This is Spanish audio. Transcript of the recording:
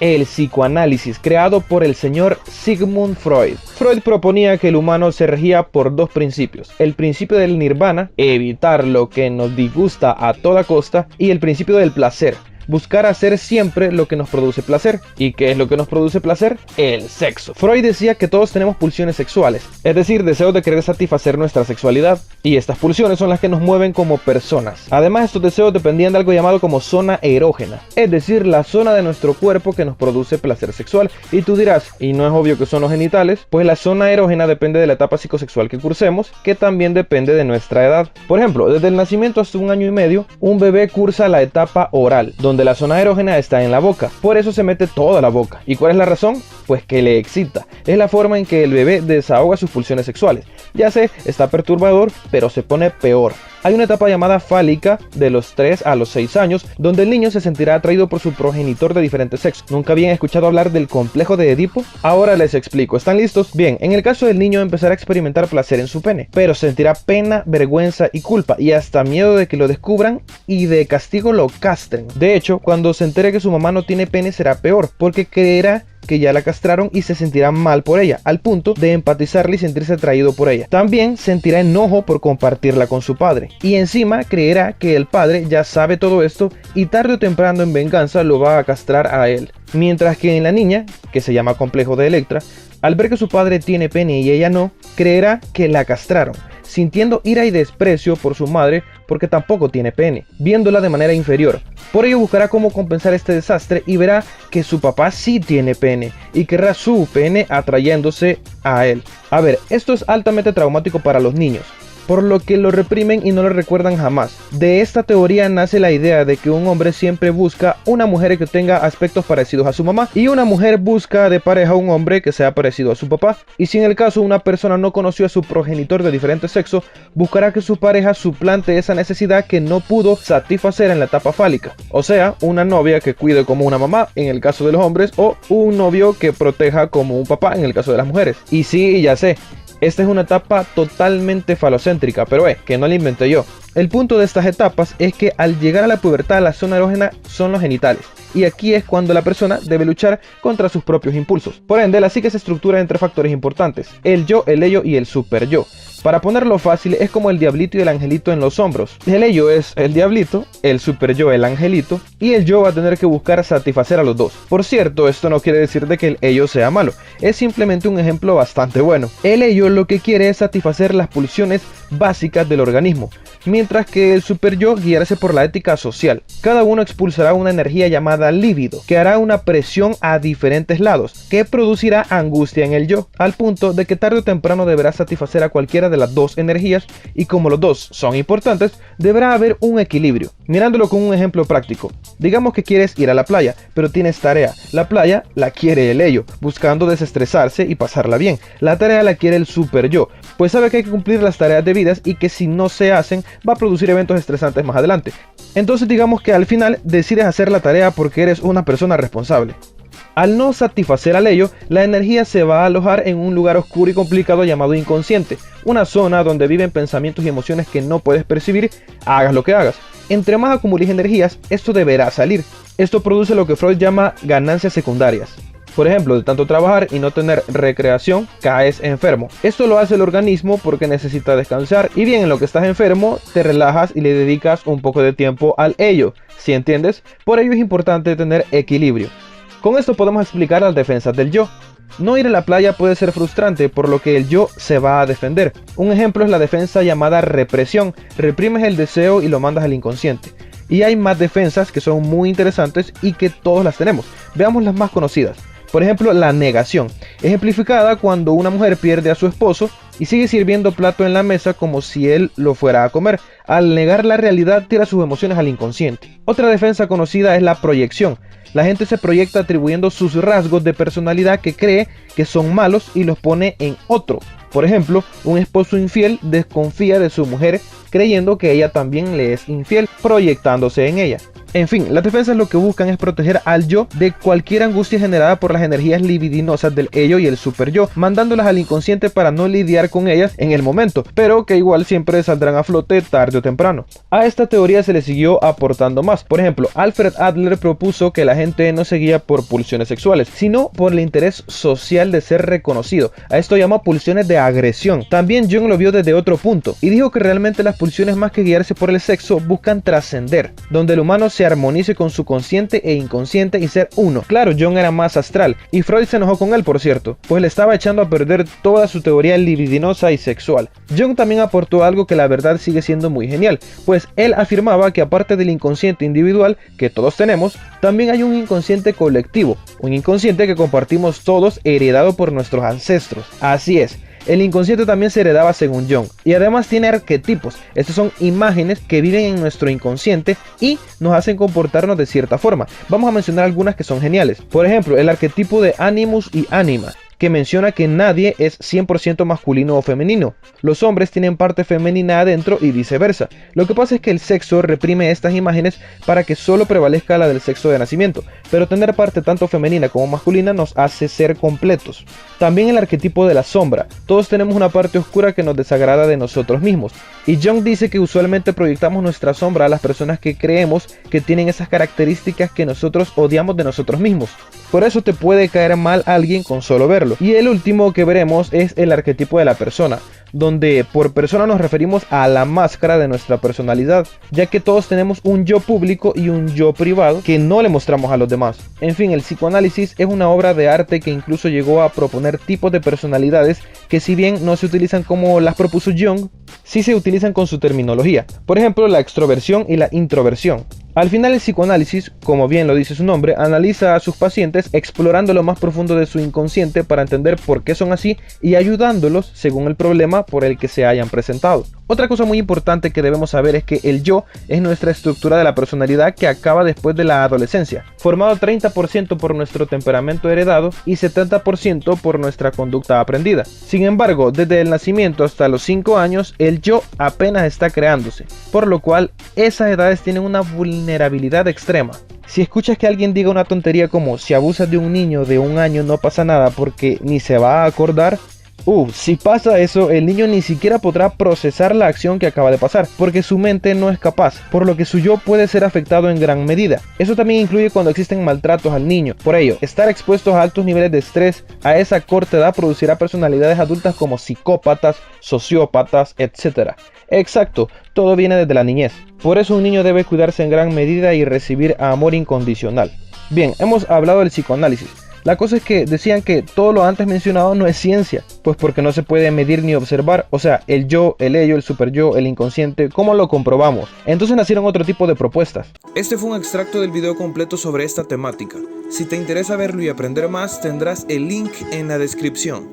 el psicoanálisis, creado por el señor Sigmund Freud. Freud proponía que el humano se regía por dos principios: el principio del nirvana, evitar lo que nos disgusta a toda costa, y el principio del placer, buscar hacer siempre lo que nos produce placer. ¿Y qué es lo que nos produce placer? El sexo. Freud decía que todos tenemos pulsiones sexuales, es decir, deseos de querer satisfacer nuestra sexualidad, y estas pulsiones son las que nos mueven como personas. Además, estos deseos dependían de algo llamado como zona erógena, es decir, la zona de nuestro cuerpo que nos produce placer sexual. Y tú dirás, ¿y no es obvio que son los genitales? Pues la zona erógena depende de la etapa psicosexual que cursemos, que también depende de nuestra edad. Por ejemplo, desde el nacimiento hasta 1 año y medio, un bebé cursa la etapa oral, donde la zona erógena está en la boca, por eso se mete toda la boca. ¿Y cuál es la razón? Pues que le excita, es la forma en que el bebé desahoga sus pulsiones sexuales. Ya sé, está perturbador, pero se pone peor. Hay una etapa llamada fálica de los 3 a los 6 años, donde el niño se sentirá atraído por su progenitor de diferente sexo. ¿Nunca habían escuchado hablar del complejo de Edipo? Ahora les explico, ¿están listos? Bien, en el caso del niño empezará a experimentar placer en su pene, pero sentirá pena, vergüenza y culpa, y hasta miedo de que lo descubran y de castigo lo castren. De hecho, cuando se entere que su mamá no tiene pene será peor, porque creerá que ya la castraron y se sentirá mal por ella, al punto de empatizarle y sentirse atraído por ella. También sentirá enojo por compartirla con su padre, y encima creerá que el padre ya sabe todo esto y tarde o temprano en venganza lo va a castrar a él. Mientras que en la niña, que se llama complejo de Electra, al ver que su padre tiene pene y ella no, creerá que la castraron, sintiendo ira y desprecio por su madre porque tampoco tiene pene, viéndola de manera inferior. Por ello buscará cómo compensar este desastre y verá que su papá sí tiene pene y querrá su pene atrayéndose a él. A ver, esto es altamente traumático para los niños, por lo que lo reprimen y no lo recuerdan jamás. De esta teoría nace la idea de que un hombre siempre busca una mujer que tenga aspectos parecidos a su mamá, y una mujer busca de pareja a un hombre que sea parecido a su papá. Y si en el caso una persona no conoció a su progenitor de diferente sexo, buscará que su pareja suplante esa necesidad que no pudo satisfacer en la etapa fálica. O sea, una novia que cuide como una mamá en el caso de los hombres, o un novio que proteja como un papá en el caso de las mujeres. Y sí, ya sé, esta es una etapa totalmente falocéntrica, pero que no la inventé yo. El punto de estas etapas es que al llegar a la pubertad, la zona erógena son los genitales, y aquí es cuando la persona debe luchar contra sus propios impulsos. Por ende, la psique se estructura en 3 factores importantes: el yo, el ello y el super yo. Para ponerlo fácil, es como el diablito y el angelito en los hombros. El ello es el diablito, el super yo el angelito, y el yo va a tener que buscar satisfacer a los dos. Por cierto, esto no quiere decir de que el ello sea malo, es simplemente un ejemplo bastante bueno. El ello lo que quiere es satisfacer las pulsiones básicas del organismo, mientras que el super yo guiarse por la ética social. Cada uno expulsará una energía llamada líbido, que hará una presión a diferentes lados, que producirá angustia en el yo, al punto de que tarde o temprano deberá satisfacer a cualquiera de las dos energías, y como los dos son importantes, deberá haber un equilibrio. Mirándolo con un ejemplo práctico, digamos que quieres ir a la playa, pero tienes tarea. La playa la quiere el ello, buscando desestresarse y pasarla bien. La tarea la quiere el super yo, pues sabe que hay que cumplir las tareas debidas y que si no se hacen va a producir eventos estresantes más adelante. Entonces digamos que al final decides hacer la tarea porque eres una persona responsable. Al no satisfacer al ello, la energía se va a alojar en un lugar oscuro y complicado llamado inconsciente, una zona donde viven pensamientos y emociones que no puedes percibir, hagas lo que hagas. Entre más acumules energías, esto deberá salir. Esto produce lo que Freud llama ganancias secundarias. Por ejemplo, de tanto trabajar y no tener recreación, caes enfermo. Esto lo hace el organismo porque necesita descansar, y bien, en lo que estás enfermo, te relajas y le dedicas un poco de tiempo al ello, ¿sí entiendes? Por ello es importante tener equilibrio. Con esto podemos explicar las defensas del yo. No ir a la playa puede ser frustrante, por lo que el yo se va a defender. Un ejemplo es la defensa llamada represión. Reprimes el deseo y lo mandas al inconsciente. Y hay más defensas que son muy interesantes y que todos las tenemos. Veamos las más conocidas. Por ejemplo, la negación, ejemplificada cuando una mujer pierde a su esposo y sigue sirviendo plato en la mesa como si él lo fuera a comer. Al negar la realidad, tira sus emociones al inconsciente. Otra defensa conocida es la proyección. La gente se proyecta atribuyendo sus rasgos de personalidad que cree que son malos y los pone en otro. Por ejemplo, un esposo infiel desconfía de su mujer creyendo que ella también le es infiel, proyectándose en ella. En fin, las defensas lo que buscan es proteger al yo de cualquier angustia generada por las energías libidinosas del ello y el super yo, mandándolas al inconsciente para no lidiar con ellas en el momento, pero que igual siempre saldrán a flote tarde o temprano. A esta teoría se le siguió aportando más. Por ejemplo, Alfred Adler propuso que la gente no se guía por pulsiones sexuales, sino por el interés social de ser reconocido. A esto llama pulsiones de agresión. También Jung lo vio desde otro punto y dijo que realmente las pulsiones, más que guiarse por el sexo, buscan trascender, donde el humano se armonice con su consciente e inconsciente y ser uno. Claro, Jung era más astral y Freud se enojó con él, por cierto, pues le estaba echando a perder toda su teoría libidinosa y sexual. Jung también aportó algo que la verdad sigue siendo muy genial, pues él afirmaba que aparte del inconsciente individual que todos tenemos, también hay un inconsciente colectivo, un inconsciente que compartimos todos, heredado por nuestros ancestros. Así es. El inconsciente también se heredaba según Jung, y además tiene arquetipos. Estos son imágenes que viven en nuestro inconsciente y nos hacen comportarnos de cierta forma. Vamos a mencionar algunas que son geniales. Por ejemplo, el arquetipo de Animus y Anima, que menciona que nadie es 100% masculino o femenino. Los hombres tienen parte femenina adentro y viceversa. Lo que pasa es que el sexo reprime estas imágenes para que solo prevalezca la del sexo de nacimiento, pero tener parte tanto femenina como masculina nos hace ser completos. También el arquetipo de la sombra. Todos tenemos una parte oscura que nos desagrada de nosotros mismos, y Jung dice que usualmente proyectamos nuestra sombra a las personas que creemos que tienen esas características que nosotros odiamos de nosotros mismos. Por eso te puede caer mal a alguien con solo verlo. Y el último que veremos es el arquetipo de la persona, donde por persona nos referimos a la máscara de nuestra personalidad, ya que todos tenemos un yo público y un yo privado que no le mostramos a los demás. En fin, el psicoanálisis es una obra de arte que incluso llegó a proponer tipos de personalidades que, si bien no se utilizan como las propuso Jung, sí se utilizan con su terminología. Por ejemplo, la extroversión y la introversión. Al final, el psicoanálisis, como bien lo dice su nombre, analiza a sus pacientes explorando lo más profundo de su inconsciente para entender por qué son así y ayudándolos según el problema por el que se hayan presentado. Otra cosa muy importante que debemos saber es que el yo es nuestra estructura de la personalidad que acaba después de la adolescencia, formado 30% por nuestro temperamento heredado y 70% por nuestra conducta aprendida. Sin embargo, desde el nacimiento hasta los 5 años, el yo apenas está creándose, por lo cual esas edades tienen una vulnerabilidad extrema. Si escuchas que alguien diga una tontería como si abusas de un niño de 1 año no pasa nada porque ni se va a acordar, si pasa eso, el niño ni siquiera podrá procesar la acción que acaba de pasar, porque su mente no es capaz, por lo que su yo puede ser afectado en gran medida. Eso también incluye cuando existen maltratos al niño. Por ello, estar expuestos a altos niveles de estrés a esa corta edad producirá personalidades adultas como psicópatas, sociópatas, etc. Exacto, todo viene desde la niñez. Por eso un niño debe cuidarse en gran medida y recibir amor incondicional. Bien, hemos hablado del psicoanálisis. La cosa es que decían que todo lo antes mencionado no es ciencia, pues porque no se puede medir ni observar, o sea, el yo, el ello, el superyo, el inconsciente, ¿cómo lo comprobamos? Entonces nacieron otro tipo de propuestas. Este fue un extracto del video completo sobre esta temática. Si te interesa verlo y aprender más, tendrás el link en la descripción.